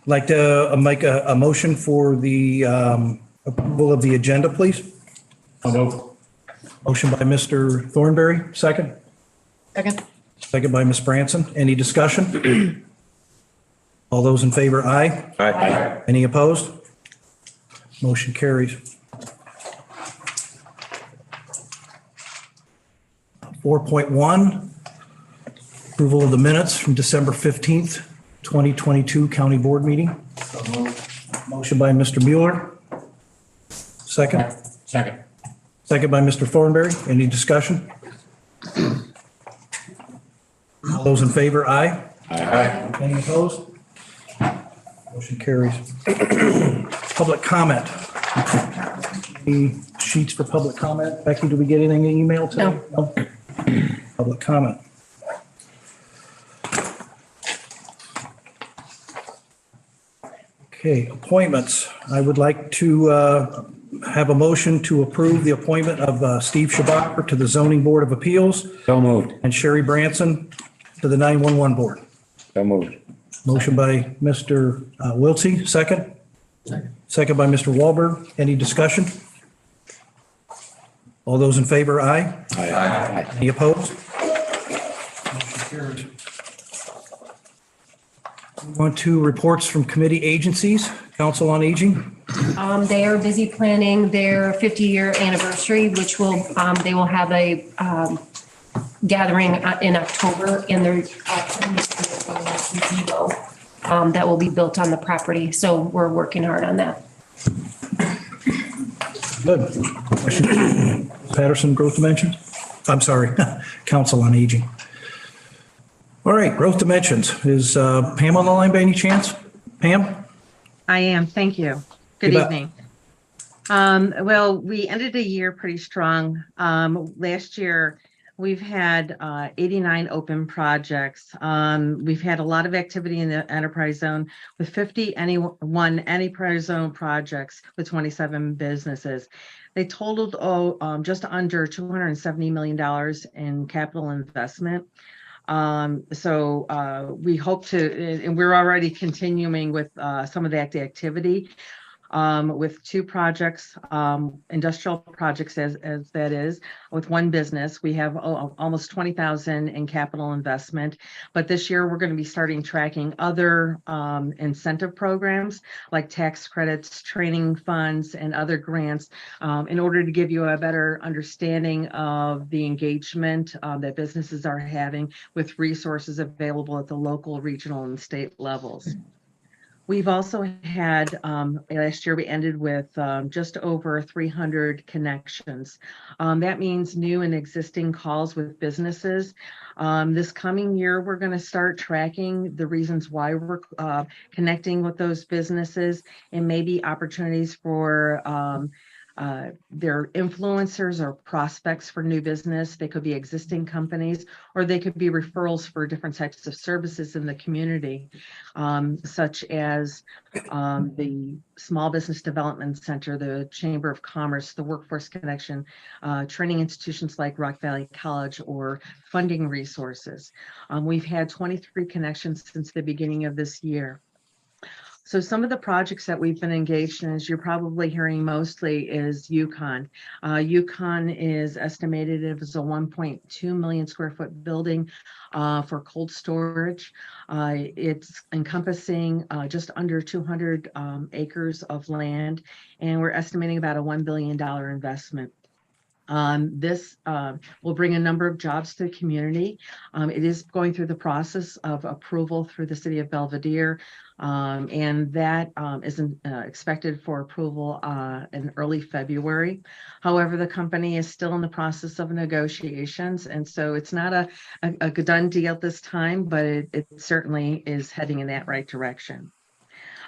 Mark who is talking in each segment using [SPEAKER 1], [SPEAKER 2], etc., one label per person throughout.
[SPEAKER 1] Like to make a motion for the approval of the agenda, please. Motion by Mr. Thornberry, second.
[SPEAKER 2] Second.
[SPEAKER 1] Second by Ms. Branson. Any discussion? All those in favor, aye.
[SPEAKER 3] Aye.
[SPEAKER 1] Any opposed? Motion carries. 4.1, approval of the minutes from December 15th, 2022 County Board meeting. Motion by Mr. Mueller. Second.
[SPEAKER 3] Second.
[SPEAKER 1] Second by Mr. Thornberry. Any discussion? All those in favor, aye.
[SPEAKER 3] Aye.
[SPEAKER 1] Any opposed? Motion carries. Public comment. Any sheets for public comment? Becky, do we get anything in email today? No. Public comment. Okay, appointments. I would like to have a motion to approve the appointment of Steve Schabacher to the Zoning Board of Appeals
[SPEAKER 3] So moved.
[SPEAKER 1] and Sherry Branson to the 911 Board.
[SPEAKER 3] So moved.
[SPEAKER 1] Motion by Mr. Wiltsey, second. Second by Mr. Wahlberg. Any discussion? All those in favor, aye.
[SPEAKER 3] Aye.
[SPEAKER 1] Any opposed? Motion carries. On to reports from committee agencies. Council on Aging.
[SPEAKER 2] They are busy planning their 50-year anniversary, which they will have a gathering in October in their gazebo that will be built on the property. So we're working hard on that.
[SPEAKER 1] Good. Question? Patterson, Growth Dimensions? I'm sorry, Council on Aging. All right, Growth Dimensions. Is Pam on the line by any chance? Pam?
[SPEAKER 4] I am. Thank you. Good
[SPEAKER 1] You bet.
[SPEAKER 4] evening. Well, we ended the year pretty strong. Last year, we've had 89 open projects. We've had a lot of activity in the enterprise zone with 50 enterprise zone projects with 27 businesses. They totaled just under $270 million in capital investment. So we hope to, and we're already continuing with some of that activity. With two projects, industrial projects as that is, with one business. We have almost 20,000 in capital investment, but this year we're going to be starting tracking other incentive programs like tax credits, training funds, and other grants in order to give you a better understanding of the engagement that businesses are having with resources available at the local, regional, and state levels. We've also had, last year we ended with just over 300 connections. That means new and existing calls with businesses. This coming year, we're going to start tracking the reasons why we're connecting with those businesses and maybe opportunities for their influencers or prospects for new business. They could be existing companies, or they could be referrals for different types of services in the community, such as the Small Business Development Center, the Chamber of Commerce, the Workforce Connection, training institutions like Rock Valley College, or funding resources. We've had 23 connections since the beginning of this year. So some of the projects that we've been engaged in, as you're probably hearing mostly, is Yukon. Yukon is estimated as a 1.2 million square foot building for cold storage. It's encompassing just under 200 acres of land, and we're estimating about a $1 billion investment. This will bring a number of jobs to the community. It is going through the process of approval through the city of Belvidere, and that is expected for approval in early February. However, the company is still in the process of negotiations, and so it's not a done deal at this time, but it certainly is heading in that right direction.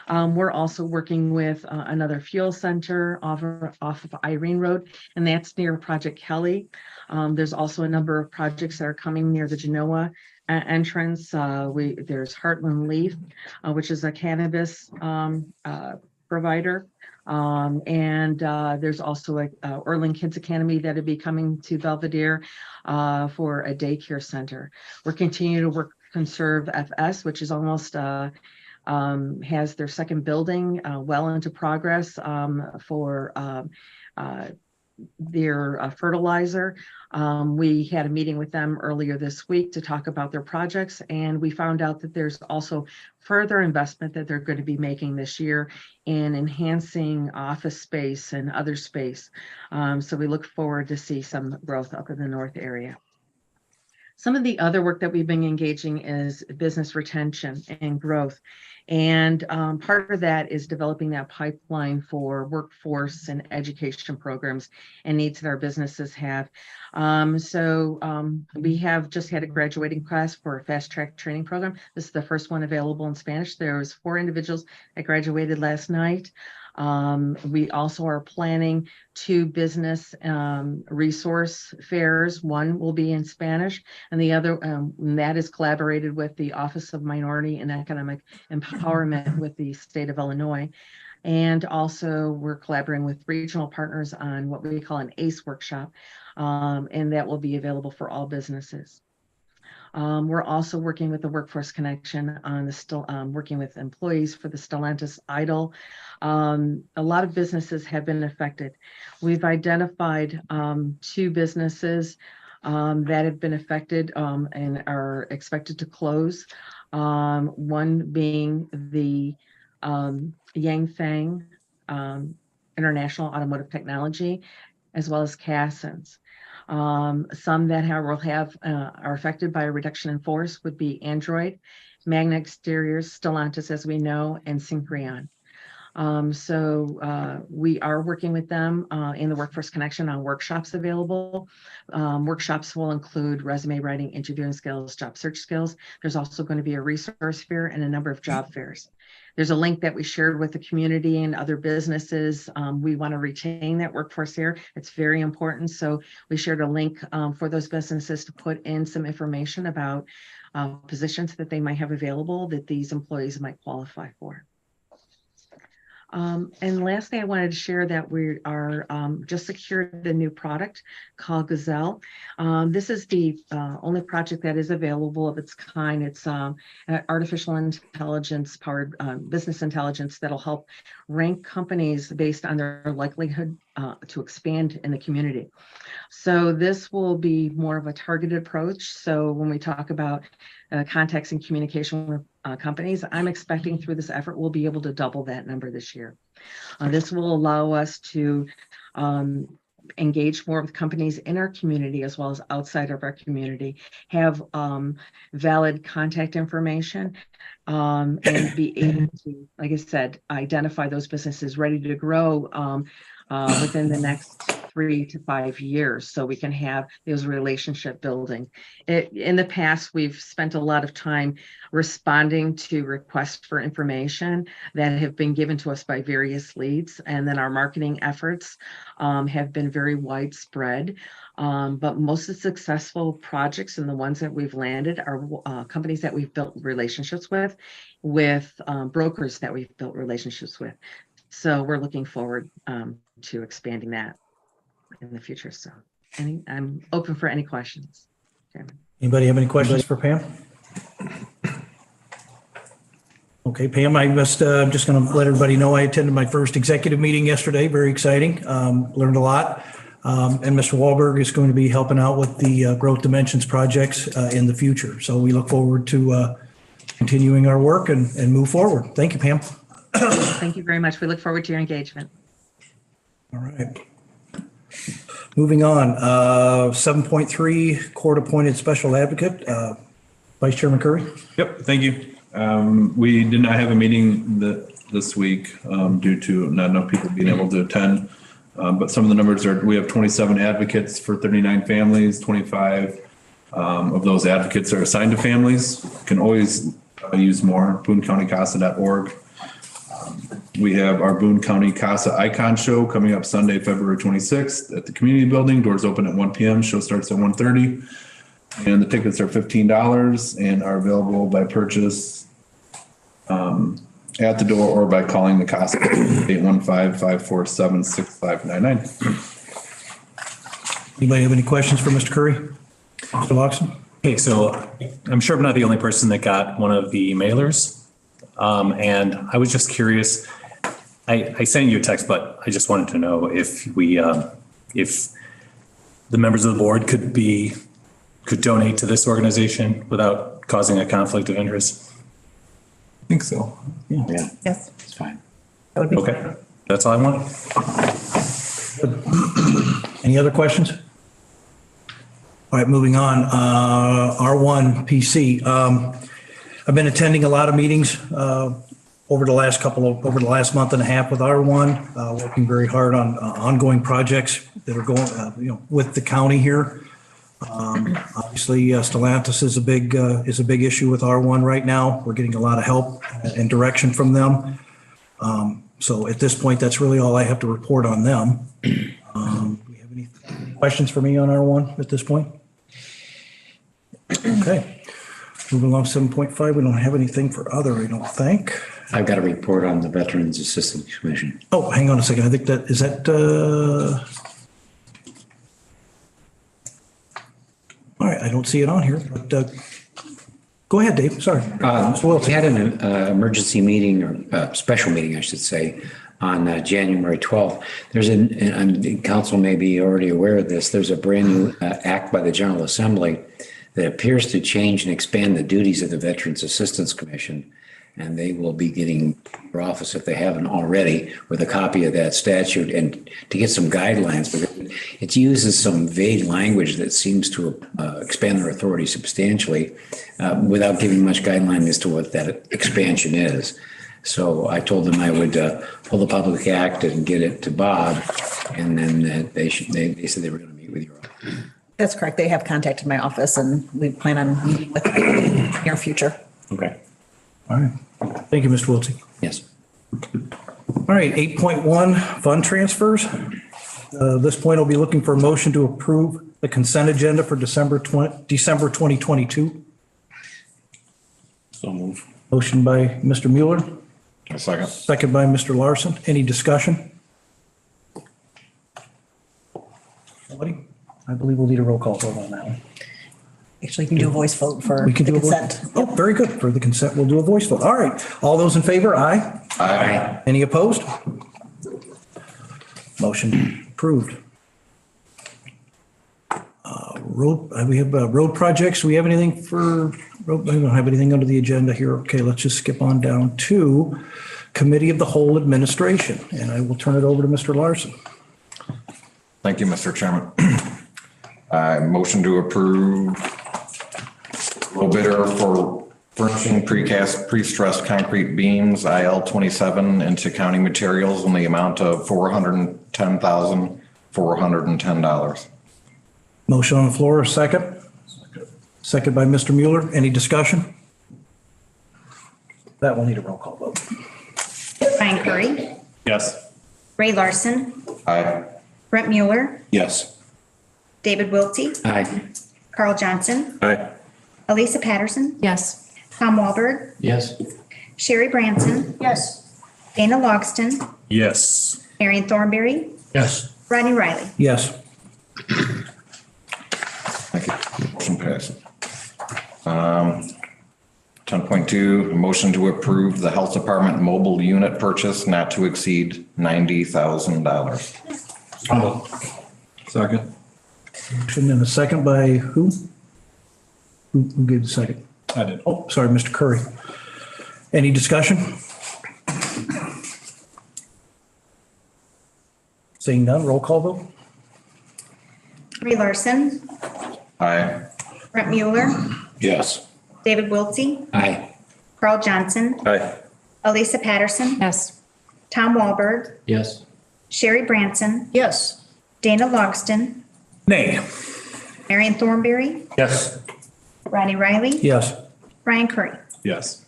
[SPEAKER 4] We're also working with another fuel center off of Irene Road, and that's near Project Kelly. There's also a number of projects that are coming near the Genoa entrance. There's Heartland Leaf, which is a cannabis provider. And there's also Orland Kids Academy that will be coming to Belvidere for a daycare center. We're continuing to work Conserve FS, which is almost has their second building well into progress for their fertilizer. We had a meeting with them earlier this week to talk about their projects, and we found out that there's also further investment that they're going to be making this year in enhancing office space and other space. So we look forward to see some growth up in the north area. Some of the other work that we've been engaging is business retention and growth. And part of that is developing that pipeline for workforce and education programs and needs that our businesses have. We have just had a graduating class for a fast track training program. This is the first one available in Spanish. There was 4 individuals that graduated last night. We also are planning 2 business resource fairs. One will be in Spanish, and the other that is collaborated with the Office of Minority and Economic Empowerment with the state of Illinois. And also we're collaborating with regional partners on what we call an ACE workshop, and that will be available for all businesses. We're also working with the Workforce Connection on working with employees for the Stellantis Idle. A lot of businesses have been affected. We've identified 2 businesses that have been affected and are expected to close. One being the Yangfang International Automotive Technology, as well as Cassens. Some that are affected by a reduction in force would be Android, Magna Exteriors, Stellantis, as we know, and Syncreon. We are working with them in the Workforce Connection on workshops available. Workshops will include resume writing, interviewing skills, job search skills. There's also going to be a resource fair and a number of job fairs. There's a link that we shared with the community and other businesses. We want to retain that workforce here. It's very important. So we shared a link for those businesses to put in some information about positions that they might have available that these employees might qualify for. And lastly, I wanted to share that we are just secured a new product called Gazelle. This is the only project that is available of its kind. It's artificial intelligence powered business intelligence that'll help rank companies based on their likelihood to expand in the community. So this will be more of a targeted approach. So when we talk about contacts and communication with companies, I'm expecting through this effort, we'll be able to double that number this year. This will allow us to engage more with companies in our community as well as outside of our community, have valid contact information, and be able to, like I said, identify those businesses ready to grow within the next 3 to 5 years, so we can have those relationship building. In the past, we've spent a lot of time responding to requests for information that have been given to us by various leads, and then our marketing efforts have been very widespread. But most of the successful projects and the ones that we've landed are companies that we've built relationships with brokers that we've built relationships with. So we're looking forward to expanding that in the future. So I'm open for any questions. Chairman.
[SPEAKER 1] Anybody have any questions for Pam? Okay, Pam, I'm just going to let everybody know I attended my first executive meeting yesterday. Very exciting. Learned a lot. And Mr. Wahlberg is going to be helping out with the Growth Dimensions projects in the future. So we look forward to continuing our work and move forward. Thank you, Pam.
[SPEAKER 4] Thank you very much. We look forward to your engagement.
[SPEAKER 1] All right. Moving on, 7.3 court-appointed special advocate, Vice Chairman Curry.
[SPEAKER 5] Yep, thank you. We did not have a meeting this week due to not enough people being able to attend. But some of the numbers are, we have 27 advocates for 39 families, 25 of those advocates are assigned to families. Can always use more, BooneCountyCASA.org. We have our Boone County CASA Icon Show coming up Sunday, February 26th at the community building. Doors open at 1 p.m. Show starts at 1:30. And the tickets are $15 and are available by purchase at the door or by calling the CASA 815-547-6599.
[SPEAKER 1] Anybody have any questions for Mr. Curry? Mr. Loxton?
[SPEAKER 6] Okay, so I'm sure I'm not the only person that got one of the mailers. And I was just curious, I sent you a text, but I just wanted to know if if the members of the board could donate to this organization without causing a conflict of interest.
[SPEAKER 5] I think so.
[SPEAKER 3] Yeah,
[SPEAKER 7] Yes,
[SPEAKER 3] it's fine.
[SPEAKER 7] that would be.
[SPEAKER 6] Okay, that's all I want.
[SPEAKER 1] Any other questions? All right, moving on. R1 PC. I've been attending a lot of meetings over the last month and a half with R1, working very hard on ongoing projects that are going, with the county here. Obviously, Stellantis is a big issue with R1 right now. We're getting a lot of help and direction from them. So at this point, that's really all I have to report on them. Do you have any questions for me on R1 at this point? Okay. Moving along, 7.5, we don't have anything for other, I don't think.
[SPEAKER 3] I've got a report on the Veterans Assistance Commission.
[SPEAKER 1] Oh, hang on a second. I think is that, all right, I don't see it on here, but go ahead, Dave. Sorry. Mr.
[SPEAKER 3] We
[SPEAKER 1] Wilson.
[SPEAKER 3] had an emergency meeting, or special meeting, I should say, on January 12th. There's and council may be already aware of this, there's a brand new act by the General Assembly that appears to change and expand the duties of the Veterans Assistance Commission. And they will be getting your office, if they haven't already, with a copy of that statute and to get some guidelines. Because it uses some vague language that seems to expand their authority substantially without giving much guideline as to what that expansion is. So I told them I would pull the public act and get it to Bob. And then they said they were going to meet with your office.
[SPEAKER 7] That's correct. They have contacted my office and we plan on meeting with them in the near future.
[SPEAKER 3] Okay.
[SPEAKER 1] All right. Thank you, Mr. Wiltie.
[SPEAKER 3] Yes.
[SPEAKER 1] All right, 8.1, fund transfers. This point, I'll be looking for a motion to approve the consent agenda for December 2022.
[SPEAKER 3] So move.
[SPEAKER 1] Motion by Mr. Mueller,
[SPEAKER 5] A second.
[SPEAKER 1] second by Mr. Larson. Any discussion? Nobody? I believe we'll need a roll call vote on that one.
[SPEAKER 7] Actually, you can do a voice vote for
[SPEAKER 1] We can
[SPEAKER 7] the
[SPEAKER 1] do a voice.
[SPEAKER 7] consent.
[SPEAKER 1] Oh, very good. For the consent, we'll do a voice vote. All right. All those in favor, aye.
[SPEAKER 3] Aye.
[SPEAKER 1] Any opposed? Motion approved. We have road projects. Do we have anything for road? We don't have anything under the agenda here. Okay, let's just skip on down to Committee of the Whole Administration, and I will turn it over to Mr. Larson.
[SPEAKER 8] Thank you, Mr. Chairman. I motion to approve low bidder for furnishing precast pre-stressed concrete beams, IL 27 into county materials in the amount of $410,410.
[SPEAKER 1] Motion on the floor, a second. Second by Mr. Mueller. Any discussion? That will need a roll call vote.
[SPEAKER 9] Brian Curry,
[SPEAKER 6] Yes.
[SPEAKER 9] Ray Larson,
[SPEAKER 8] Aye.
[SPEAKER 9] Brett Mueller,
[SPEAKER 3] Yes.
[SPEAKER 9] David Wiltie,
[SPEAKER 3] Aye.
[SPEAKER 9] Carl Johnson,
[SPEAKER 5] Aye.
[SPEAKER 9] Elisa Patterson,
[SPEAKER 2] Yes.
[SPEAKER 9] Tom Walberg,
[SPEAKER 3] Yes.
[SPEAKER 9] Sherry Branson,
[SPEAKER 7] Yes.
[SPEAKER 9] Dana Logston,
[SPEAKER 6] Yes.
[SPEAKER 9] Marion Thornberry,
[SPEAKER 3] Yes.
[SPEAKER 9] Rodney Riley.
[SPEAKER 1] Yes.
[SPEAKER 8] Thank you. Motion passes. 10.2, motion to approve the health department mobile unit purchase not to exceed $90,000.
[SPEAKER 5] Second.
[SPEAKER 1] Motion and a second by who? Who gave the second?
[SPEAKER 5] I did.
[SPEAKER 1] Oh, sorry, Mr. Curry. Any discussion? Seeing none, roll call vote?
[SPEAKER 9] Ray Larson,
[SPEAKER 8] Aye.
[SPEAKER 9] Brett Mueller,
[SPEAKER 3] Yes.
[SPEAKER 9] David Wiltie,
[SPEAKER 3] Aye.
[SPEAKER 9] Carl Johnson,
[SPEAKER 5] Aye.
[SPEAKER 9] Elisa Patterson,
[SPEAKER 2] Yes.
[SPEAKER 9] Tom Walberg,
[SPEAKER 3] Yes.
[SPEAKER 9] Sherry Branson,
[SPEAKER 7] Yes.
[SPEAKER 9] Dana Logston,
[SPEAKER 1] Nay.
[SPEAKER 9] Marion Thornberry,
[SPEAKER 5] Yes.
[SPEAKER 9] Rodney Riley,
[SPEAKER 1] Yes.
[SPEAKER 9] Brian Curry.
[SPEAKER 5] Yes.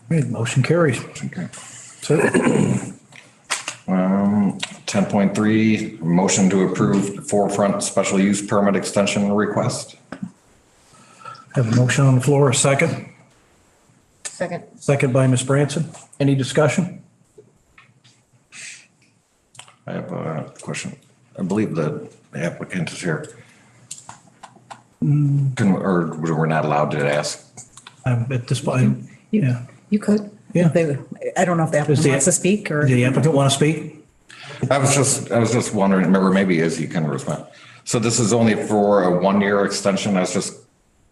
[SPEAKER 1] Great, motion carries.
[SPEAKER 8] Okay.
[SPEAKER 1] Sir?
[SPEAKER 8] 10.3, motion to approve forefront special use permit extension request.
[SPEAKER 1] Have a motion on the floor, a second.
[SPEAKER 7] Second.
[SPEAKER 1] Second by Ms. Branson. Any discussion?
[SPEAKER 8] I have a question. I believe the applicant is here. Or we're not allowed to ask?
[SPEAKER 1] At this point, yeah.
[SPEAKER 7] You could.
[SPEAKER 1] Yeah.
[SPEAKER 7] I don't know if the applicant
[SPEAKER 1] Does the-
[SPEAKER 7] wants to speak or.
[SPEAKER 1] Does the applicant want to speak?
[SPEAKER 8] I was just wondering, remember, maybe Izzy can respond. So this is only for a 1-year extension. I was just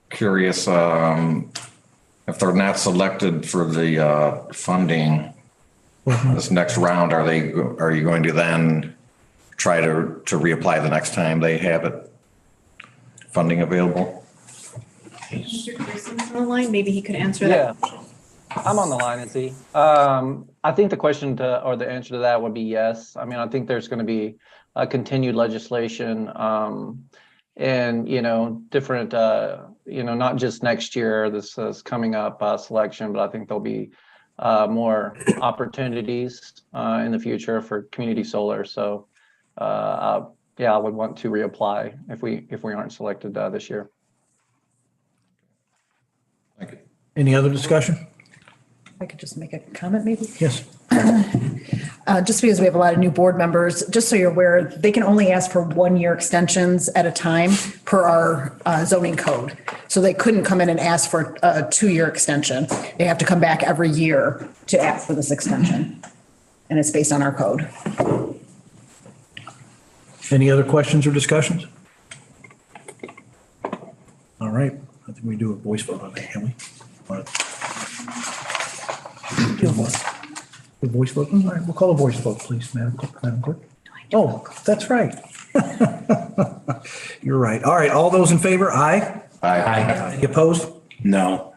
[SPEAKER 8] curious, if they're not selected for the funding this next round, are you going to then try to reapply the next time they have it funding available?
[SPEAKER 10] Mr. Pearson's on the line, maybe he could answer that.
[SPEAKER 11] Yeah, I'm on the line, Izzy. I think the question or the answer to that would be yes. I mean, I think there's going to be a continued legislation, and, different, not just next year, this is coming up selection, but I think there'll be more opportunities in the future for community solar. So, I would want to reapply if we aren't selected this year.
[SPEAKER 8] Thank you.
[SPEAKER 1] Any other discussion?
[SPEAKER 7] I could just make a comment maybe.
[SPEAKER 1] Yes.
[SPEAKER 7] Just because we have a lot of new board members, just so you're aware, they can only ask for 1-year extensions at a time per our zoning code. So they couldn't come in and ask for a 2-year extension. They have to come back every year to ask for this extension. And it's based on our code.
[SPEAKER 1] Any other questions or discussions? All right, I think we do a voice vote on that, can we? Do a voice vote? All right, we'll call a voice vote, please, Madam Clerk. Oh, that's right. You're right. All right, all those in favor, aye?
[SPEAKER 8] Aye.
[SPEAKER 1] Any opposed?
[SPEAKER 3] No.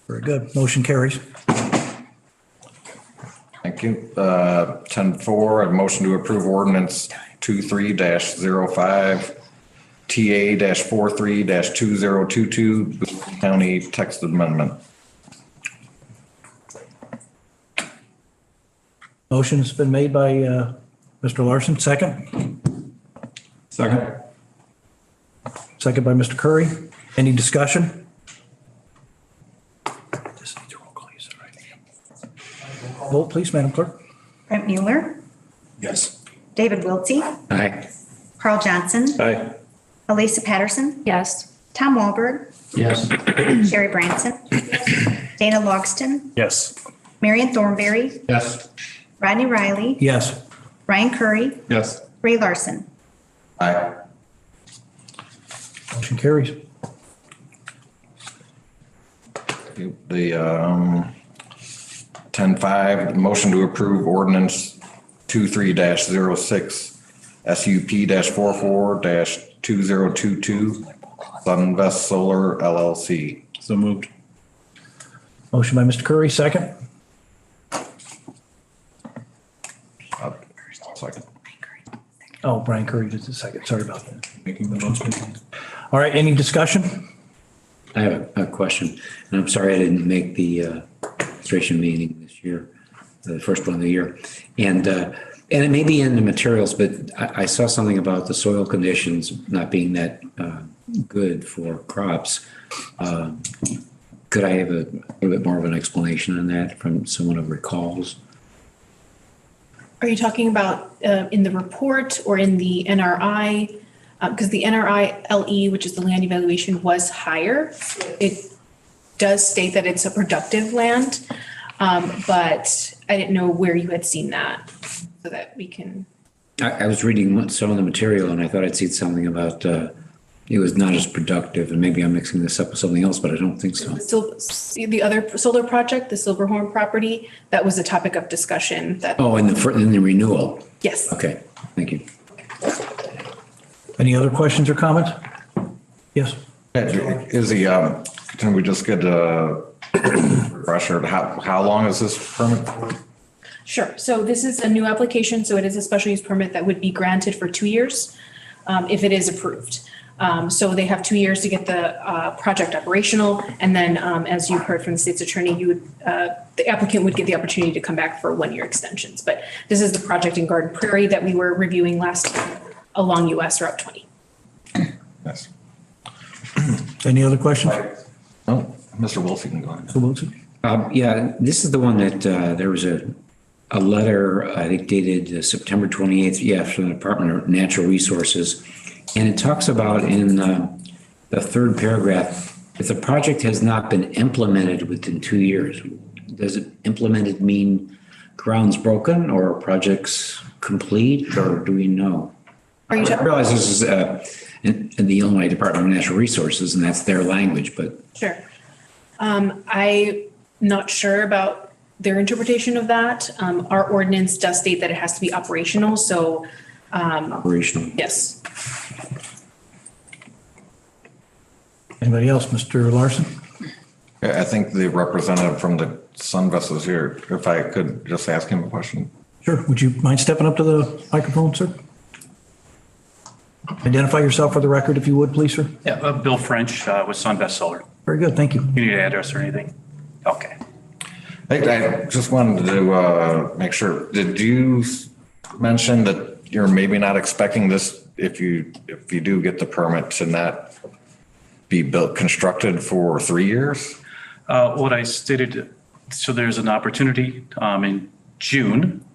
[SPEAKER 1] Very good. Motion carries.
[SPEAKER 8] Thank you. 10-4, a motion to approve ordinance 23-05, TA-43-2022, Boone County text amendment.
[SPEAKER 1] Motion's been made by Mr. Larson. Second?
[SPEAKER 5] Second.
[SPEAKER 1] Second by Mr. Curry. Any discussion? This needs a roll call, you said, right? Vote, please, Madam Clerk.
[SPEAKER 9] Brent Mueller,
[SPEAKER 3] Yes.
[SPEAKER 9] David Wiltsey,
[SPEAKER 3] Aye.
[SPEAKER 9] Carl Johnson,
[SPEAKER 5] Aye.
[SPEAKER 9] Elisa Patterson,
[SPEAKER 2] Yes.
[SPEAKER 9] Tom Walberg,
[SPEAKER 3] Yes.
[SPEAKER 9] Sherry Branson, Dana Logston,
[SPEAKER 6] Yes.
[SPEAKER 9] Marion Thornberry,
[SPEAKER 3] Yes.
[SPEAKER 9] Rodney Riley,
[SPEAKER 1] Yes.
[SPEAKER 9] Ryan Curry,
[SPEAKER 5] Yes.
[SPEAKER 9] Ray Larson.
[SPEAKER 8] Aye.
[SPEAKER 1] Motion carries.
[SPEAKER 8] The 10-5, motion to approve ordinance 23-06, SUP-44-2022, Sunvest Solar LLC.
[SPEAKER 5] So moved.
[SPEAKER 1] Motion by Mr. Curry, second.
[SPEAKER 8] Second.
[SPEAKER 1] Oh, Brian Curry did the second. Sorry about that.
[SPEAKER 5] Making the motion.
[SPEAKER 1] All right, any discussion?
[SPEAKER 3] I have a question, and I'm sorry I didn't make the registration meeting this year, the first one of the year. And it may be in the materials, but I saw something about the soil conditions not being that good for crops. Could I have a little bit more of an explanation on that from someone who recalls?
[SPEAKER 10] Are you talking about in the report or in the NRI? Because the NRI LE, which is the land evaluation, was higher. It does state that it's a productive land, but I didn't know where you had seen that so that we can.
[SPEAKER 3] I was reading some of the material and I thought I'd seen something about it was not as productive, and maybe I'm mixing this up with something else, but I don't think so.
[SPEAKER 10] So the other solar project, the Silverhorn property, that was a topic of discussion that.
[SPEAKER 3] Oh, in the renewal.
[SPEAKER 10] Yes.
[SPEAKER 3] Okay, thank you.
[SPEAKER 1] Any other questions or comments? Yes.
[SPEAKER 8] Izzy, can we just get a refresher? How long is this permit for?
[SPEAKER 10] Sure. So this is a new application. So it is a special use permit that would be granted for 2 years if it is approved. So they have 2 years to get the project operational. And then as you heard from the state's attorney, the applicant would get the opportunity to come back for 1-year extensions. But this is the project in Garden Prairie that we were reviewing last time along US Route 20.
[SPEAKER 8] Yes.
[SPEAKER 1] Any other questions?
[SPEAKER 8] No, Mr. Wilson can go ahead.
[SPEAKER 1] Mr. Wilson?
[SPEAKER 3] Yeah, this is the one that there was a letter, I think dated September 28th, from the Department of Natural Resources. And it talks about in the third paragraph, if the project has not been implemented within 2 years, does it implemented mean ground's broken or project's complete, or do we know?
[SPEAKER 10] Are you
[SPEAKER 3] I realize this is in the Illinois Department of Natural Resources, and that's their language, but
[SPEAKER 10] Sure. I'm not sure about their interpretation of that. Our ordinance does state that it has to be operational, so
[SPEAKER 3] operational.
[SPEAKER 10] yes.
[SPEAKER 1] Anybody else? Mr. Larson?
[SPEAKER 8] I think the representative from the Sunvest is here. If I could just ask him a question.
[SPEAKER 1] Sure. Would you mind stepping up to the microphone, sir? Identify yourself for the record, if you would, please, sir.
[SPEAKER 12] Yeah, Bill French with Sunvest Solar.
[SPEAKER 1] Very good. Thank you.
[SPEAKER 12] You need an address or anything? Okay.
[SPEAKER 8] I just wanted to make sure, did you mention that you're maybe not expecting this, if you do get the permit, to not be constructed for 3 years?
[SPEAKER 12] What I stated, so there's an opportunity in June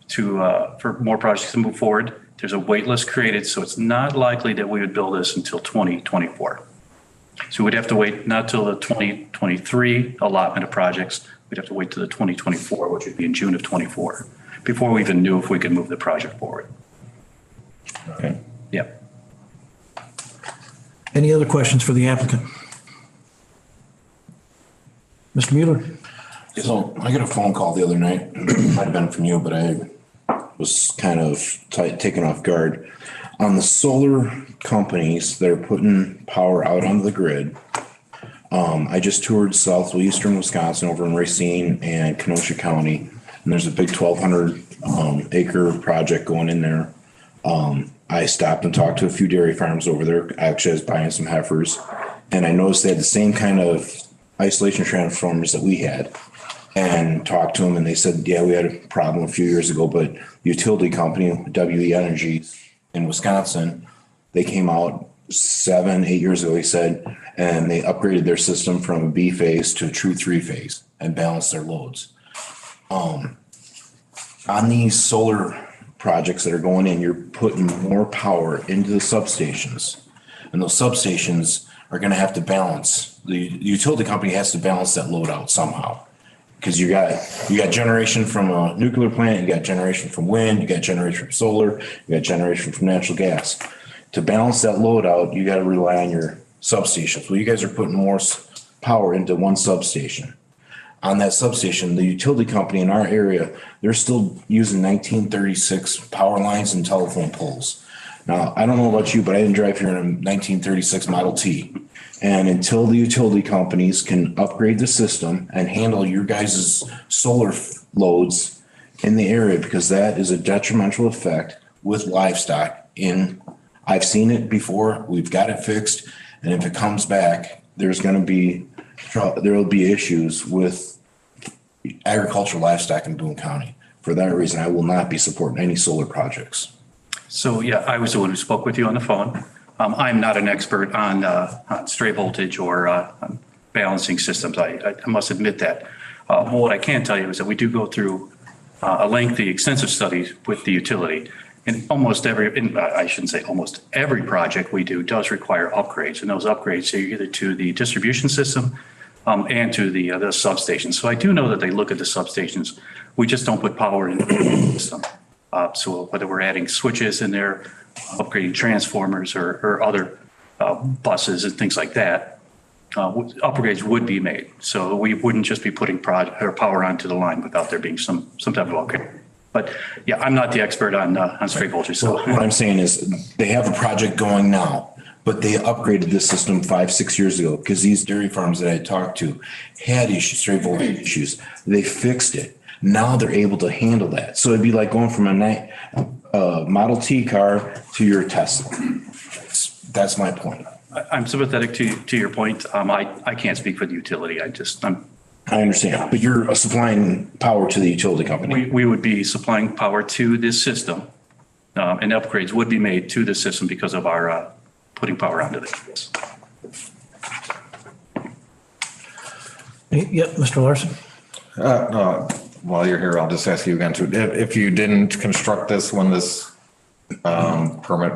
[SPEAKER 12] for more projects to move forward. There's a wait list created, so it's not likely that we would build this until 2024. So we'd have to wait not till the 2023 allotment of projects. We'd have to wait till the 2024, which would be in June of 24, before we even knew if we could move the project forward.
[SPEAKER 8] Okay.
[SPEAKER 12] Yeah.
[SPEAKER 1] Any other questions for the applicant? Mr. Mueller?
[SPEAKER 13] So I got a phone call the other night, might have been from you, but I was kind of taken off guard. On the solar companies that are putting power out onto the grid, I just toured southwestern Wisconsin over in Racine and Kenosha County, and there's a big 1,200 acre project going in there. I stopped and talked to a few dairy farms over there. Actually, I was buying some heifers, and I noticed they had the same kind of isolation transformers that we had, and talked to them, and they said, yeah, we had a problem a few years ago, but utility company, WE Energy in Wisconsin, they came out 7-8 years ago, he said, and they upgraded their system from a B phase to a true 3 phase and balanced their loads. On these solar projects that are going in, you're putting more power into the substations, and those substations are going to have to balance. The utility company has to balance that load out somehow, because you got generation from a nuclear plant, you got generation from wind, you got generation from solar, you got generation from natural gas. To balance that load out, you got to rely on your substations. Well, you guys are putting more power into one substation. On that substation, the utility company in our area, they're still using 1936 power lines and telephone poles. Now, I don't know about you, but I didn't drive here in a 1936 Model T. And until the utility companies can upgrade the system and handle your guys' solar loads in the area, because that is a detrimental effect with livestock I've seen it before. We've got it fixed. And if it comes back, there will be issues with agricultural livestock in Boone County. For that reason, I will not be supporting any solar projects.
[SPEAKER 12] So, yeah, I was the one who spoke with you on the phone. I'm not an expert on stray voltage or on balancing systems. I must admit that. What I can tell you is that we do go through a lengthy, extensive study with the utility. And I shouldn't say almost every project we do does require upgrades. And those upgrades are either to the distribution system and to the substation. So I do know that they look at the substations. We just don't put power in the system. So whether we're adding switches in there, upgrading transformers or other buses and things like that, upgrades would be made. So we wouldn't just be putting power onto the line without there being some type of upgrade. But yeah, I'm not the expert on straight voltage. So
[SPEAKER 13] what I'm saying is they have a project going now, but they upgraded this system 5-6 years ago, because these dairy farms that I talked to had issues, straight voltage issues. They fixed it. Now they're able to handle that. So it'd be like going from a Model T car to your Tesla. That's my point.
[SPEAKER 12] I'm sympathetic to your point. I can't speak for the utility.
[SPEAKER 13] I understand, but you're supplying power to the utility company.
[SPEAKER 12] We would be supplying power to this system, and upgrades would be made to the system because of our putting power onto this.
[SPEAKER 1] Yep, Mr. Larson.
[SPEAKER 8] While you're here, I'll just ask you again too. If you didn't construct this when this permit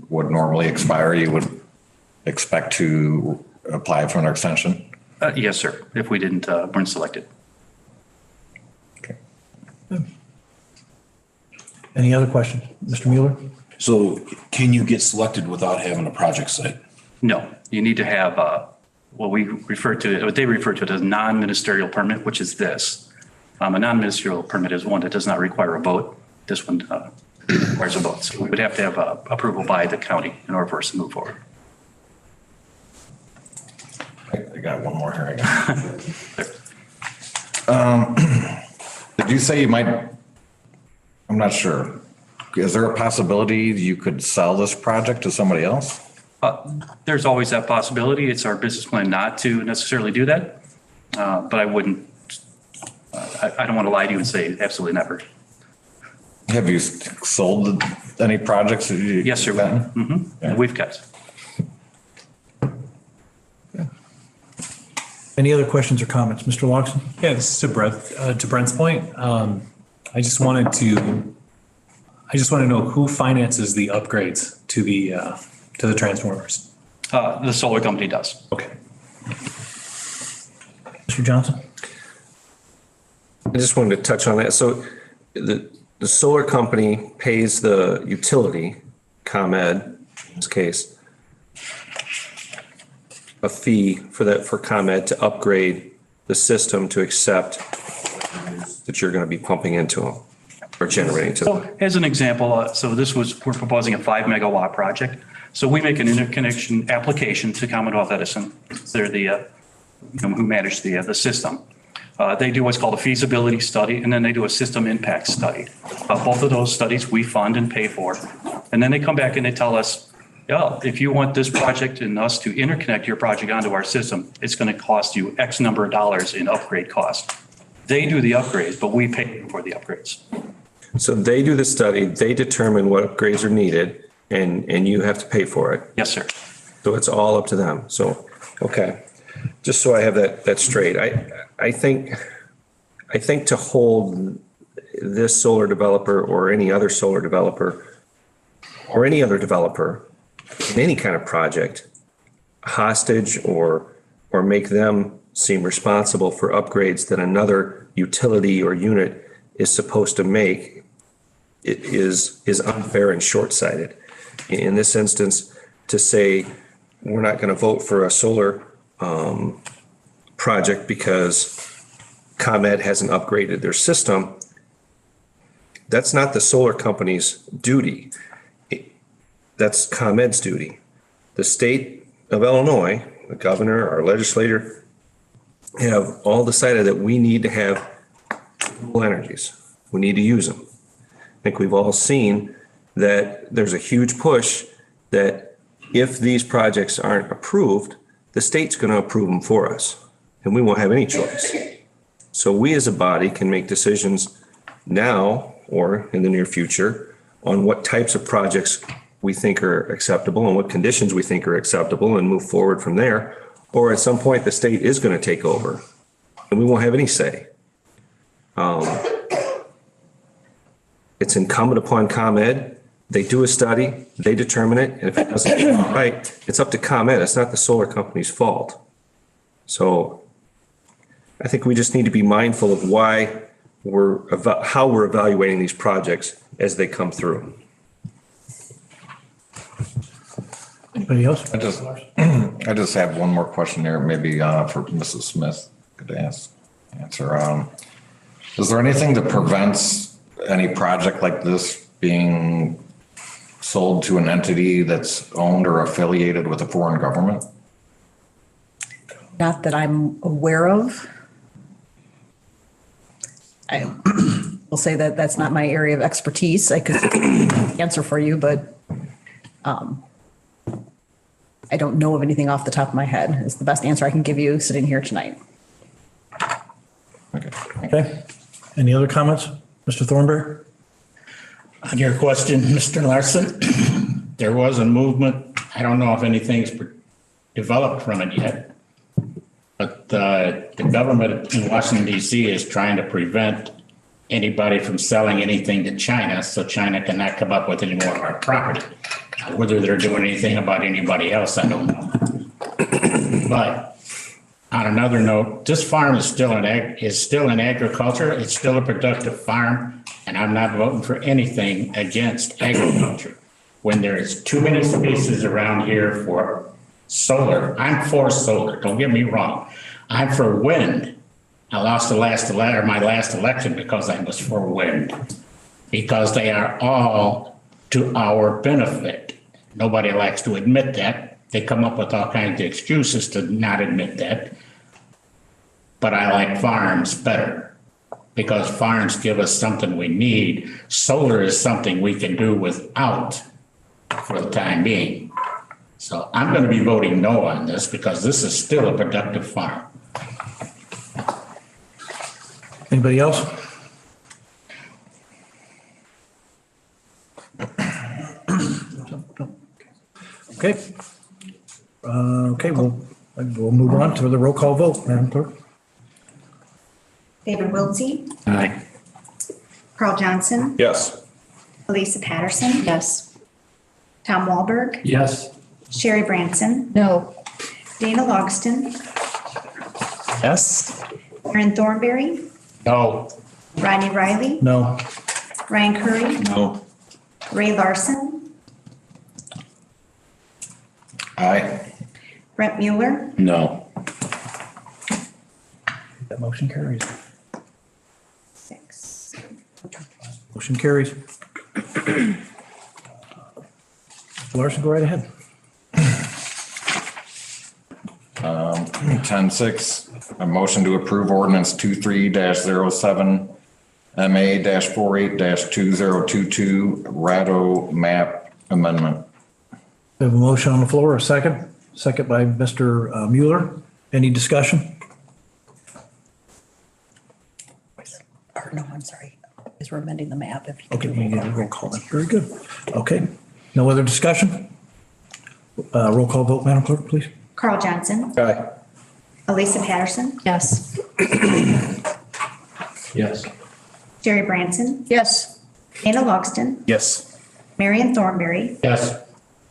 [SPEAKER 8] would normally expire, you would expect to apply for an extension?
[SPEAKER 12] Yes, sir, if we weren't selected.
[SPEAKER 1] Any other questions? Mr. Mueller?
[SPEAKER 13] So can you get selected without having a project site?
[SPEAKER 12] No, you need to have what they refer to it as non-ministerial permit, which is this. A non-ministerial permit is one that does not require a vote. This one requires a vote. So we would have to have approval by the county in order for us to move forward.
[SPEAKER 8] I got one more here. Did you say you might, I'm not sure. Is there a possibility you could sell this project to somebody else?
[SPEAKER 12] There's always that possibility. It's our business plan not to necessarily do that. But I wouldn't, I don't want to lie to you and say absolutely never.
[SPEAKER 8] Have you sold any projects?
[SPEAKER 12] Yes, sir. Mm-hmm. Yeah. We've kept.
[SPEAKER 1] Any other questions or comments? Mr. Loxton?
[SPEAKER 6] Yeah, this is to Brent's point. I just wanted to know who finances the upgrades to the transformers.
[SPEAKER 12] The solar company does.
[SPEAKER 6] Okay.
[SPEAKER 1] Mr. Johnson?
[SPEAKER 14] I just wanted to touch on that. So the solar company pays the utility, ComEd in this case, a fee for ComEd to upgrade the system to accept that you're going to be pumping into them or generating to them.
[SPEAKER 12] So as an example, we're proposing a 5 megawatt project. So we make an interconnection application to Commonwealth Edison. They're the who manage the system. They do what's called a feasibility study, and then they do a system impact study. Both of those studies we fund and pay for. And then they come back and they tell us, if you want this project and us to interconnect your project onto our system, it's going to cost you X number of dollars in upgrade cost. They do the upgrades, but we pay for the upgrades.
[SPEAKER 14] So they do the study, they determine what upgrades are needed, and you have to pay for it.
[SPEAKER 12] Yes, sir.
[SPEAKER 14] So it's all up to them. So, okay. Just so I have that straight. I think to hold this solar developer or any other solar developer or any other developer in any kind of project hostage or make them seem responsible for upgrades that another utility or unit is supposed to make, it is unfair and short-sighted. In this instance, to say we're not going to vote for a solar project because ComEd hasn't upgraded their system, that's not the solar company's duty. That's ComEd's duty. The state of Illinois, the governor, our legislator, have all decided that we need to have renewable energies. We need to use them. I think we've all seen that there's a huge push that if these projects aren't approved, the state's going to approve them for us, and we won't have any choice. So we as a body can make decisions now or in the near future on what types of projects we think are acceptable and what conditions we think are acceptable and move forward from there. Or at some point, the state is going to take over and we won't have any say. It's incumbent upon ComEd. They do a study, they determine it, and if it doesn't come right, it's up to ComEd. It's not the solar company's fault. So I think we just need to be mindful of how we're evaluating these projects as they come through.
[SPEAKER 1] Anybody else?
[SPEAKER 8] I just have one more question there, maybe for Mrs. Smith could answer. Is there anything that prevents any project like this being sold to an entity that's owned or affiliated with a foreign government?
[SPEAKER 7] Not that I'm aware of. I will say that that's not my area of expertise. I could answer for you, but I don't know of anything off the top of my head. It's the best answer I can give you sitting here tonight.
[SPEAKER 1] Okay. Any other comments? Mr. Thornberry?
[SPEAKER 15] On your question, Mr. Larson, there was a movement. I don't know if anything's developed from it yet, but the government in Washington, D.C. is trying to prevent anybody from selling anything to China, so China cannot come up with any more of our property. Whether they're doing anything about anybody else, I don't know. But on another note, this farm is still in agriculture. It's still a productive farm, and I'm not voting for anything against agriculture. When there is too many spaces around here for solar, I'm for solar, don't get me wrong. I'm for wind. I lost my last election because I was for wind. Because they are all to our benefit. Nobody likes to admit that. They come up with all kinds of excuses to not admit that. But I like farms better because farms give us something we need. Solar is something we can do without for the time being. So I'm going to be voting no on this because this is still a productive farm.
[SPEAKER 1] Anybody else? Okay. Okay, we'll move on to the roll call vote, Madam Clerk.
[SPEAKER 9] David Wiltsey,
[SPEAKER 3] Aye.
[SPEAKER 9] Carl Johnson,
[SPEAKER 14] Yes.
[SPEAKER 9] Elisa Patterson,
[SPEAKER 2] Yes.
[SPEAKER 9] Tom Wahlberg,
[SPEAKER 12] Yes.
[SPEAKER 9] Sherry Branson,
[SPEAKER 2] No.
[SPEAKER 9] Dana Logston,
[SPEAKER 6] Yes?
[SPEAKER 9] Marion Thornberry,
[SPEAKER 15] No.
[SPEAKER 9] Rodney Riley,
[SPEAKER 1] No.
[SPEAKER 9] Ryan Curry,
[SPEAKER 5] No.
[SPEAKER 9] Ray Larson,
[SPEAKER 8] Aye.
[SPEAKER 9] Brett Mueller,
[SPEAKER 13] No.
[SPEAKER 1] That motion carries.
[SPEAKER 9] 6.
[SPEAKER 1] Motion carries. Larson, go right ahead.
[SPEAKER 8] 10-6, a motion to approve ordinance 23-07 MA-48-2022 Rado map amendment.
[SPEAKER 1] We have a motion on the floor, a second. Second by Mr. Mueller. Any discussion?
[SPEAKER 7] Or no, I'm sorry, is we're amending the map. If you
[SPEAKER 1] Okay,
[SPEAKER 7] could
[SPEAKER 1] we
[SPEAKER 7] do a
[SPEAKER 1] get a
[SPEAKER 7] roll
[SPEAKER 1] roll call then. Very good. Okay. No other discussion? Roll call vote, Madam Clerk, please.
[SPEAKER 9] Carl Johnson,
[SPEAKER 14] Aye.
[SPEAKER 9] Elisa Patterson,
[SPEAKER 2] Yes.
[SPEAKER 12] Yes.
[SPEAKER 9] Sherry Branson,
[SPEAKER 7] Yes.
[SPEAKER 9] Dana Logston,
[SPEAKER 6] Yes.
[SPEAKER 9] Marion Thornberry,
[SPEAKER 15] Yes.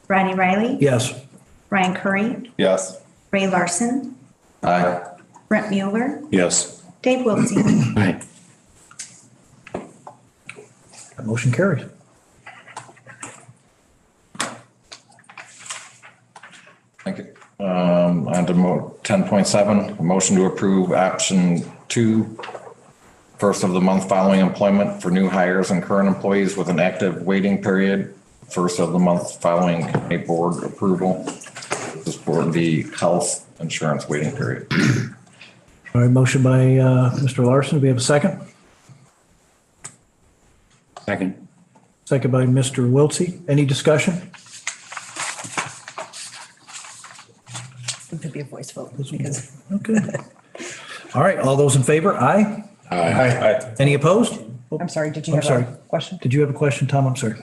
[SPEAKER 9] Rodney Riley,
[SPEAKER 1] Yes.
[SPEAKER 9] Ryan Curry,
[SPEAKER 5] Yes.
[SPEAKER 9] Ray Larson,
[SPEAKER 8] Aye.
[SPEAKER 9] Brett Mueller,
[SPEAKER 13] Yes.
[SPEAKER 9] Dave Wiltsey.
[SPEAKER 3] Aye.
[SPEAKER 1] That motion carries.
[SPEAKER 8] Thank you. On to 10.7, a motion to approve option 2, first of the month following employment for new hires and current employees with an active waiting period, first of the month following a board approval. This is for the health insurance waiting period.
[SPEAKER 1] All right, motion by Mr. Larson. Do we have a second?
[SPEAKER 3] Second.
[SPEAKER 1] Second by Mr. Wiltsey. Any discussion?
[SPEAKER 7] It could be a voice vote because
[SPEAKER 1] Okay. All right, all those in favor? Aye.
[SPEAKER 15] Aye.
[SPEAKER 1] Any opposed?
[SPEAKER 7] I'm sorry, did you
[SPEAKER 1] I'm
[SPEAKER 7] have
[SPEAKER 1] sorry.
[SPEAKER 7] a question?
[SPEAKER 1] Did you have a question, Tom? I'm sorry.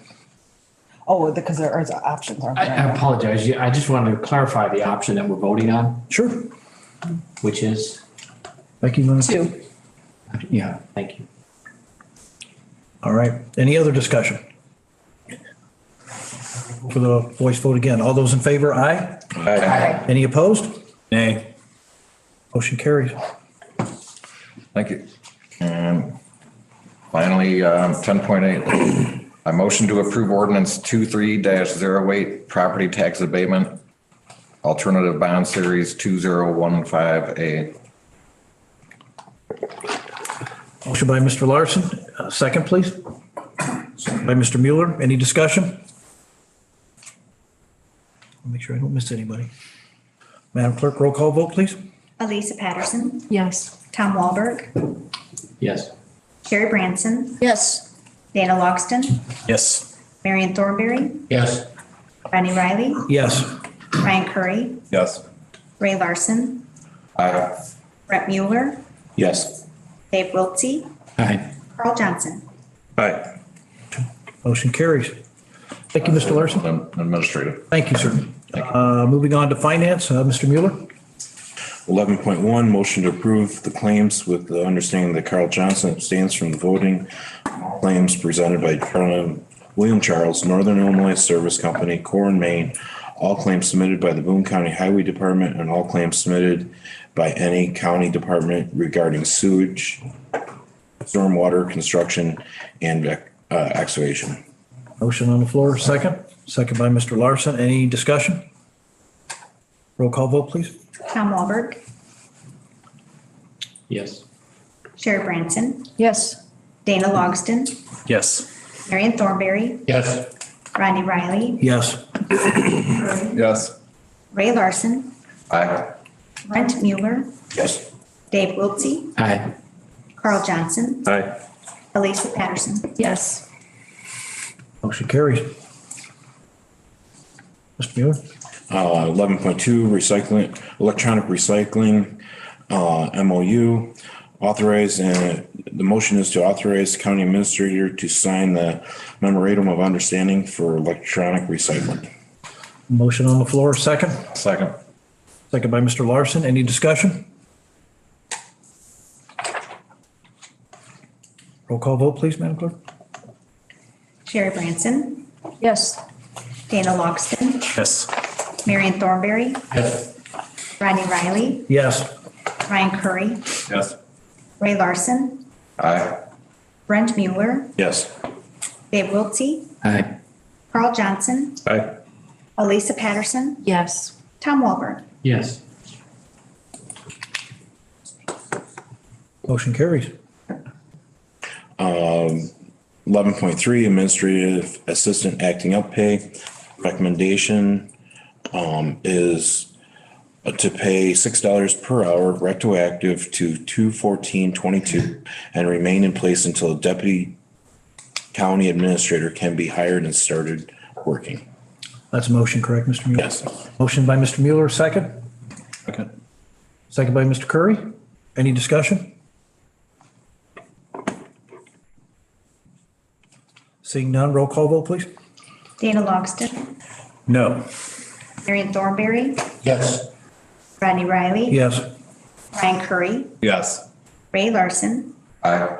[SPEAKER 7] Oh, because there are options, aren't
[SPEAKER 16] I
[SPEAKER 7] there?
[SPEAKER 16] apologize. I just wanted to clarify the option that we're voting on,
[SPEAKER 1] Sure.
[SPEAKER 16] which is,
[SPEAKER 1] Becky, you want to?
[SPEAKER 7] 2.
[SPEAKER 16] yeah, thank you.
[SPEAKER 1] All right. Any other discussion? For the voice vote again. All those in favor? Aye.
[SPEAKER 14] Aye.
[SPEAKER 1] Any opposed?
[SPEAKER 6] Nay.
[SPEAKER 1] Motion carries.
[SPEAKER 8] Thank you. And finally, 10.8, a motion to approve ordinance 23-08 property tax abatement, alternative bond series 2015A.
[SPEAKER 1] Motion by Mr. Larson. Second, please. Second by Mr. Mueller. Any discussion? I'll make sure I don't miss anybody. Madam Clerk, roll call vote, please.
[SPEAKER 9] Elisa Patterson,
[SPEAKER 2] Yes.
[SPEAKER 9] Tom Wahlberg,
[SPEAKER 16] Yes.
[SPEAKER 9] Sherry Branson,
[SPEAKER 7] Yes.
[SPEAKER 9] Dana Logston,
[SPEAKER 6] Yes.
[SPEAKER 9] Marion Thornberry,
[SPEAKER 15] Yes.
[SPEAKER 9] Rodney Riley,
[SPEAKER 1] Yes.
[SPEAKER 9] Ryan Curry,
[SPEAKER 5] Yes.
[SPEAKER 9] Ray Larson,
[SPEAKER 8] Aye.
[SPEAKER 9] Brett Mueller,
[SPEAKER 13] Yes.
[SPEAKER 9] Dave Wiltsey,
[SPEAKER 3] Aye.
[SPEAKER 9] Carl Johnson.
[SPEAKER 14] Aye.
[SPEAKER 1] Motion carries. Thank you, Mr. Larson.
[SPEAKER 8] Administrative.
[SPEAKER 1] Thank you, sir. Moving on to finance, Mr. Mueller.
[SPEAKER 13] 11.1, motion to approve the claims with the understanding that Carl Johnson abstains from the voting. Claims presented by William Charles, Northern Illinois Service Company, Core and Maine, all claims submitted by the Boone County Highway Department and all claims submitted by any county department regarding sewage, stormwater, construction, and excavation.
[SPEAKER 1] Motion on the floor, second. Second by Mr. Larson. Any discussion? Roll call vote, please.
[SPEAKER 9] Tom Walberg,
[SPEAKER 16] Yes.
[SPEAKER 9] Sherry Branson,
[SPEAKER 7] Yes.
[SPEAKER 9] Dana Logston,
[SPEAKER 6] Yes.
[SPEAKER 9] Marion Thornberry,
[SPEAKER 15] Yes.
[SPEAKER 9] Rodney Riley,
[SPEAKER 1] Yes.
[SPEAKER 5] Yes.
[SPEAKER 9] Ray Larson,
[SPEAKER 8] Aye.
[SPEAKER 9] Brent Mueller,
[SPEAKER 13] Yes.
[SPEAKER 9] Dave Wiltsey,
[SPEAKER 3] Aye.
[SPEAKER 9] Carl Johnson,
[SPEAKER 14] Aye.
[SPEAKER 9] Elisa Patterson.
[SPEAKER 7] Yes.
[SPEAKER 1] Motion carries. Mr. Mueller?
[SPEAKER 13] 11.2 recycling, electronic recycling, MOU. Authorize, the motion is to authorize the county administrator to sign the memorandum of understanding for electronic recycling.
[SPEAKER 1] Motion on the floor, second.
[SPEAKER 8] Second.
[SPEAKER 1] Second by Mr. Larson. Any discussion? Roll call vote, please, Madam Clerk.
[SPEAKER 9] Sherry Branson,
[SPEAKER 7] Yes.
[SPEAKER 9] Dana Logston,
[SPEAKER 6] Yes.
[SPEAKER 9] Marion Thornberry,
[SPEAKER 15] Yes.
[SPEAKER 9] Rodney Riley,
[SPEAKER 1] Yes.
[SPEAKER 9] Ryan Curry,
[SPEAKER 5] Yes.
[SPEAKER 9] Ray Larson,
[SPEAKER 8] Aye.
[SPEAKER 9] Brent Mueller,
[SPEAKER 13] Yes.
[SPEAKER 9] Dave Wiltsey,
[SPEAKER 3] Aye.
[SPEAKER 9] Carl Johnson,
[SPEAKER 14] Aye.
[SPEAKER 9] Elisa Patterson,
[SPEAKER 7] Yes.
[SPEAKER 9] Tom Walberg.
[SPEAKER 16] Yes.
[SPEAKER 1] Motion carries.
[SPEAKER 13] 11.3 administrative assistant acting up pay. Recommendation is to pay $6 per hour retroactive to 2/14/22 and remain in place until a deputy county administrator can be hired and started working.
[SPEAKER 1] That's a motion, correct, Mr. Mueller?
[SPEAKER 13] Yes.
[SPEAKER 1] Motion by Mr. Mueller, second.
[SPEAKER 5] Second.
[SPEAKER 1] Second by Mr. Curry. Any discussion? Seeing none, roll call vote, please.
[SPEAKER 9] Dana Logston,
[SPEAKER 6] No.
[SPEAKER 9] Marion Thornberry,
[SPEAKER 15] Yes.
[SPEAKER 9] Rodney Riley,
[SPEAKER 1] Yes.
[SPEAKER 9] Ryan Curry,
[SPEAKER 5] Yes.
[SPEAKER 9] Ray Larson,
[SPEAKER 8] Aye.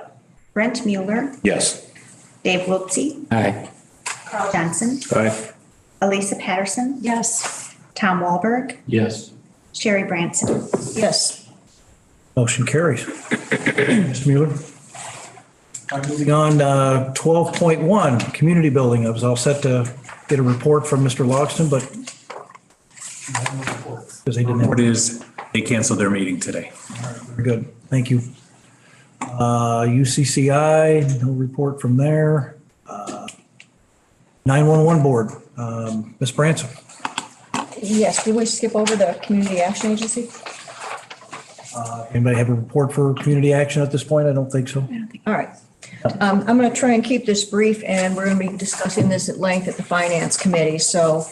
[SPEAKER 9] Brent Mueller,
[SPEAKER 13] Yes.
[SPEAKER 9] Dave Wiltsey,
[SPEAKER 3] Aye.
[SPEAKER 9] Carl Johnson,
[SPEAKER 14] Aye.
[SPEAKER 9] Elisa Patterson,
[SPEAKER 7] Yes.
[SPEAKER 9] Tom Walberg,
[SPEAKER 16] Yes.
[SPEAKER 9] Sherry Branson.
[SPEAKER 7] Yes.
[SPEAKER 1] Motion carries. Mr. Mueller? Moving on, 12.1, community building. I was all set to get a report from Mr. Logston, but because they didn't have.
[SPEAKER 6] What is, they canceled their meeting today.
[SPEAKER 1] Very good. Thank you. UCCI, no report from there. 911 board, Ms. Branson.
[SPEAKER 7] Yes. Did we skip over the Community Action Agency?
[SPEAKER 1] Anybody have a report for community action at this point? I don't think so.
[SPEAKER 7] All right. I'm going to try and keep this brief, and we're going to be discussing this at length at the Finance Committee. So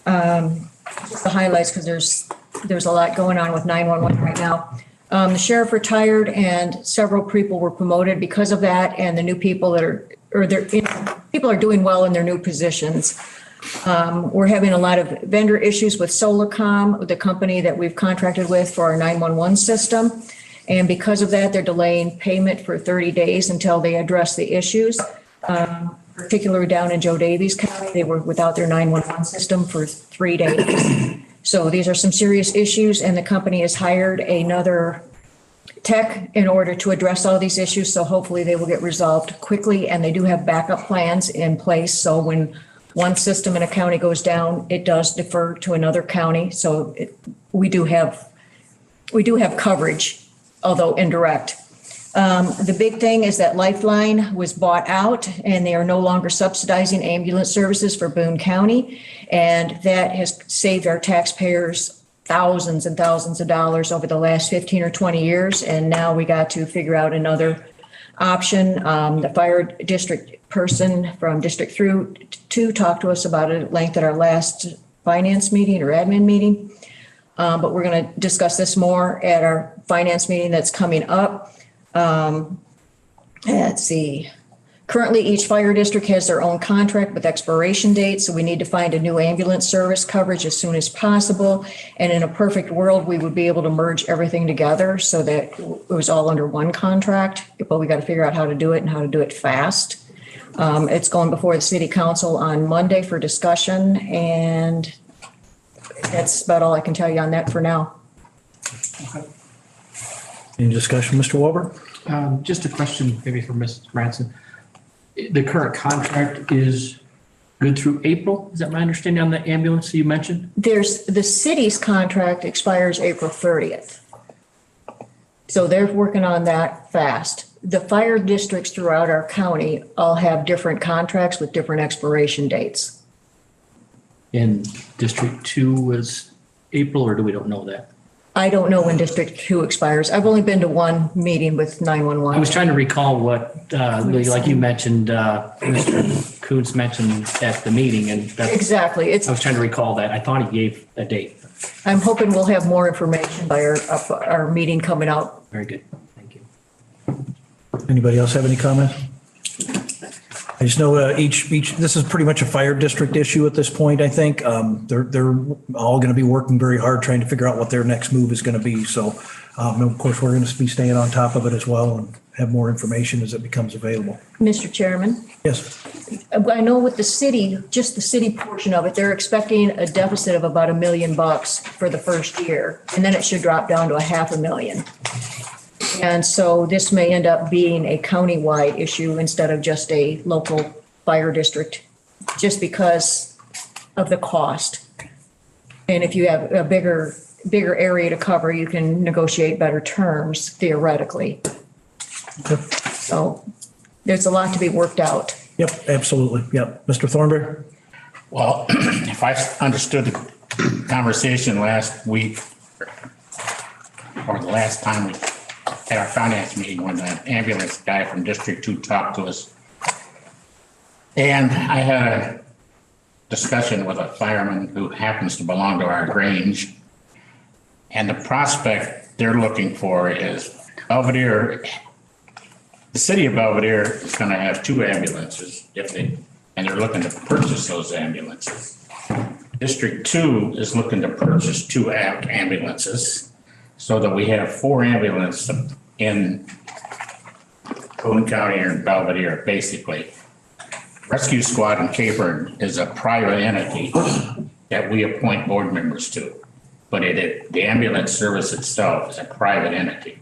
[SPEAKER 7] just the highlights, because there's a lot going on with 911 right now. The sheriff retired, and several people were promoted because of that, and the new people that are, people are doing well in their new positions. We're having a lot of vendor issues with Solacom, the company that we've contracted with for our 911 system. And because of that, they're delaying payment for 30 days until they address the issues. Particularly down in Joe Davies County, they were without their 911 system for 3 days. So these are some serious issues, and the company has hired another tech in order to address all these issues. So hopefully they will get resolved quickly, and they do have backup plans in place. So when one system in a county goes down, it does defer to another county. So we do have coverage, although indirect. The big thing is that Lifeline was bought out, and they are no longer subsidizing ambulance services for Boone County. And that has saved our taxpayers thousands and thousands of dollars over the last 15 or 20 years. And now we got to figure out another option. The fire district person from District 2 talked to us about it at length at our last finance meeting or admin meeting. But we're going to discuss this more at our finance meeting that's coming up. Let's see. Currently, each fire district has their own contract with expiration dates, so we need to find a new ambulance service coverage as soon as possible. And in a perfect world, we would be able to merge everything together so that it was all under one contract. But we got to figure out how to do it and how to do it fast. It's going before the city council on Monday for discussion, and That's about all I can tell you on that for now.
[SPEAKER 1] Any discussion, Mr. Wahlberg?
[SPEAKER 16] Just a question maybe for Ms. Branson. The current contract is good through April? Is that my understanding on the ambulance you mentioned?
[SPEAKER 7] There's, the city's contract expires April 30th. So they're working on that fast. The fire districts throughout our county all have different contracts with different expiration dates.
[SPEAKER 16] And District 2 was April, or do we don't know that?
[SPEAKER 7] I don't know when District 2 expires. I've only been to one meeting with 911.
[SPEAKER 16] I was trying to recall what, like you mentioned, Mr. Coons mentioned at the meeting, and that's.
[SPEAKER 7] Exactly.
[SPEAKER 16] I was trying to recall that. I thought he gave a date.
[SPEAKER 7] I'm hoping we'll have more information by our meeting coming out.
[SPEAKER 16] Very good. Thank you.
[SPEAKER 1] Anybody else have any comments? I just know this is pretty much a fire district issue at this point, I think. They're all going to be working very hard trying to figure out what their next move is going to be. So, of course, we're going to be staying on top of it as well and have more information as it becomes available.
[SPEAKER 7] Mr. Chairman?
[SPEAKER 1] Yes.
[SPEAKER 7] I know with the city, just the city portion of it, they're expecting a deficit of about $1 million for the first year, and then it should drop down to $500,000. And so this may end up being a countywide issue instead of just a local fire district, just because of the cost. And if you have a bigger area to cover, you can negotiate better terms theoretically.
[SPEAKER 1] Okay.
[SPEAKER 7] So there's a lot to be worked out.
[SPEAKER 1] Yep, absolutely. Yep. Mr. Thornberry?
[SPEAKER 15] Well, if I understood the conversation last week, or the last time we had our finance meeting when the ambulance guy from District 2 talked to us. And I had a discussion with a fireman who happens to belong to our Grange. And the prospect they're looking for is Belvedere. The city of Belvedere is going to have 2 ambulances and they're looking to purchase those ambulances. District 2 is looking to purchase 2 ambulances so that we have 4 ambulances in Boone County or in Belvedere, basically. Rescue Squad in Capron is a private entity that we appoint board members to, but the ambulance service itself is a private entity.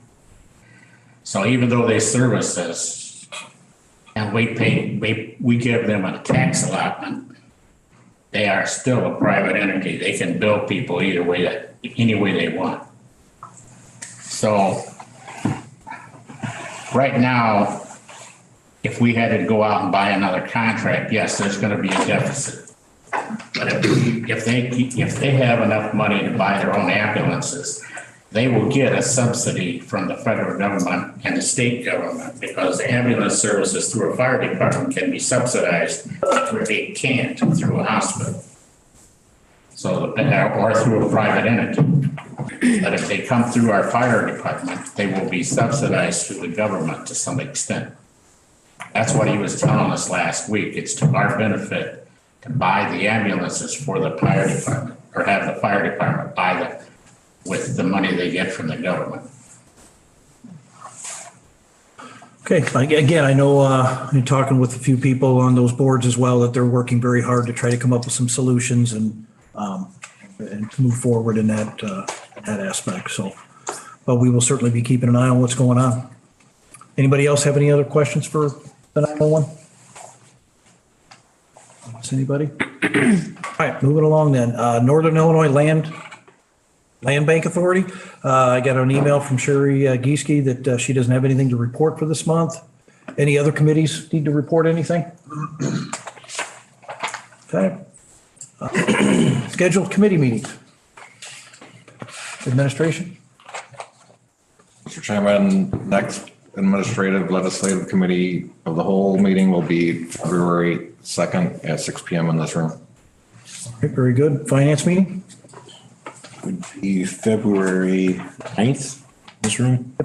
[SPEAKER 15] So even though they service us and we give them a tax allotment, they are still a private entity. They can bill people any way they want. So right now, if we had to go out and buy another contract, yes, there's going to be a deficit. But if they have enough money to buy their own ambulances, they will get a subsidy from the federal government and the state government, because the ambulance services through a fire department can be subsidized where they can't through a hospital. So, or through a private entity. But if they come through our fire department, they will be subsidized through the government to some extent. That's what he was telling us last week. It's to our benefit to buy the ambulances for the fire department, or have the fire department buy them with the money they get from the government.
[SPEAKER 1] Okay, again, I know you're talking with a few people on those boards as well, that they're working very hard to try to come up with some solutions and to move forward in that aspect. So, but we will certainly be keeping an eye on what's going on. Anybody else have any other questions for the 911? Is anybody? All right, moving along then. Northern Illinois Land Bank Authority. I got an email from Sherry Gieske that she doesn't have anything to report for this month. Any other committees need to report anything? Okay. Scheduled committee meetings. Administration.
[SPEAKER 8] Mr. Chairman, next administrative legislative committee of the whole meeting will be February 2nd at 6 p.m. in this room.
[SPEAKER 1] Okay, very good. Finance meeting?
[SPEAKER 13] Would be February 9th, this room,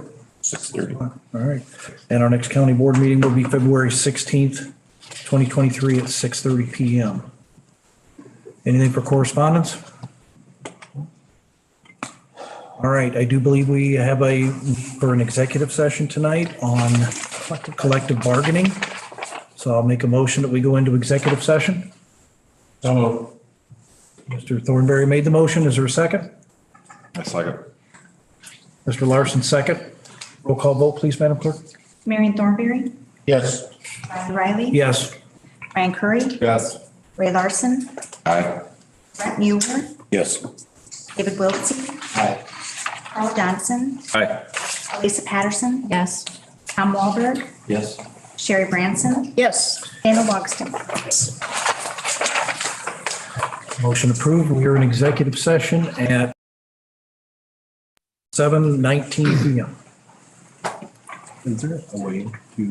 [SPEAKER 13] 6:30.
[SPEAKER 1] All right. And our next county board meeting will be February 16th, 2023 at 6:30 p.m. Anything for correspondence? All right, I do believe we have for an executive session tonight on collective bargaining. So I'll make a motion that we go into executive session.
[SPEAKER 15] So
[SPEAKER 1] Mr. Thornberry made the motion. Is there a second?
[SPEAKER 8] I second.
[SPEAKER 1] Mr. Larson, second. Roll call vote, please, Madam Clerk.
[SPEAKER 9] Marion Thornberry,
[SPEAKER 15] Yes.
[SPEAKER 9] Brian Riley.
[SPEAKER 1] Yes.
[SPEAKER 9] Ryan Curry,
[SPEAKER 8] Yes.
[SPEAKER 9] Ray Larson,
[SPEAKER 8] Aye.
[SPEAKER 9] Brent Mueller,
[SPEAKER 13] Yes.
[SPEAKER 9] David Wiltsey,
[SPEAKER 15] Aye.
[SPEAKER 9] Carl Johnson,
[SPEAKER 14] Aye.
[SPEAKER 9] Elisa Patterson,
[SPEAKER 2] Yes.
[SPEAKER 9] Tom Wahlberg,
[SPEAKER 15] Yes.
[SPEAKER 9] Sherry Branson,
[SPEAKER 7] Yes.
[SPEAKER 9] Dana Logston.
[SPEAKER 1] Motion approved. We are in executive session at 7:19 PM.
[SPEAKER 5] Is there a way to